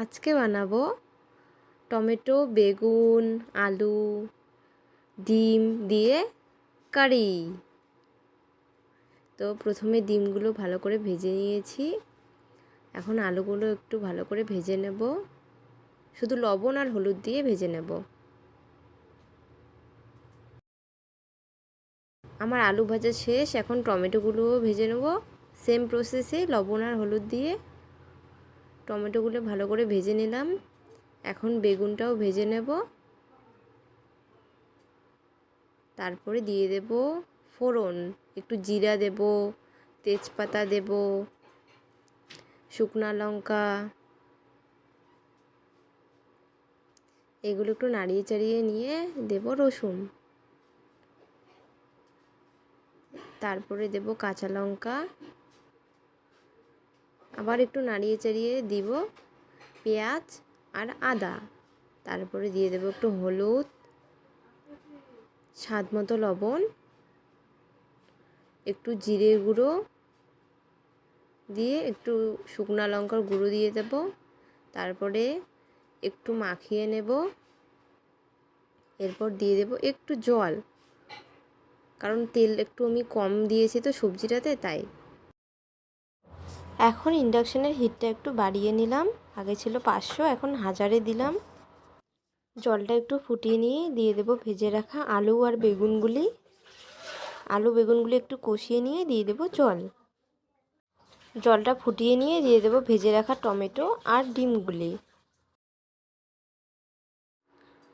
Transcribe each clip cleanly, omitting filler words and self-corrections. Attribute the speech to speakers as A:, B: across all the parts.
A: আজকে বানাবো টমেটো, বেগুন, আলু, ডিম দিয়ে কারি। তো প্রথমে ডিমগুলো ভালো করে ভেজে নিয়েছি। এখন আলুগুলো একটু ভালো করে ভেজে নেব, শুধু লবণ আর হলুদ দিয়ে ভেজে নেব। আমার আলু ভাজা শেষ, এখন টমেটোগুলোও ভেজে নেব। সেম প্রসেসে লবণ আর হলুদ দিয়ে টমেটোগুলো ভালো করে ভেজে নিলাম। এখন বেগুনটাও ভেজে নেব। তারপরে দিয়ে দেব ফোড়ন, একটু জিরা দেব, তেজপাতা দেব, শুকনো লঙ্কা, এগুলো একটু নাড়িয়ে চাড়িয়ে নিয়ে দেব রসুন, তারপরে দেব কাঁচা লঙ্কা, আবার একটু নাড়িয়ে চাড়িয়ে দিব পেঁয়াজ আর আদা, তারপরে দিয়ে দেব একটু হলুদ, স্বাদ মতো লবণ, একটু জিরে গুঁড়ো দিয়ে একটু শুকনো লঙ্কার গুঁড়ো দিয়ে দেব। তারপরে একটু মাখিয়ে নেব। এরপর দিয়ে দেব একটু জল, কারণ তেল একটু আমি কম দিয়েছি তো সবজিটাতে, তাই। এখন ইন্ডাকশানের হিটটা একটু বাড়িয়ে নিলাম। আগে ছিল 500, এখন 1000-এ দিলাম। জলটা একটু ফুটিয়ে নিয়ে দিয়ে দেব ভেজে রাখা আলু আর বেগুনগুলি। আলু বেগুনগুলি একটু কষিয়ে নিয়ে দিয়ে দেব জল। জলটা ফুটিয়ে নিয়ে দিয়ে দেব ভেজে রাখা টমেটো আর ডিমগুলি।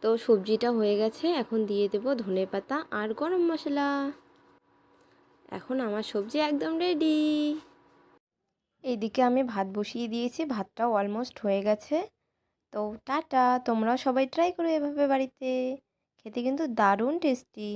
A: তো সবজিটা হয়ে গেছে, এখন দিয়ে দেব ধনেপাতা আর গরম মশলা। এখন আমার সবজি একদম রেডি। এইদিকে আমি ভাত বসিয়ে দিয়েছি, ভাতটাও অলমোস্ট হয়ে গেছে। তো টাটা, তোমরাও সবাই ট্রাই করো এভাবে বাড়িতে, খেতে কিন্তু দারুণ টেস্টি।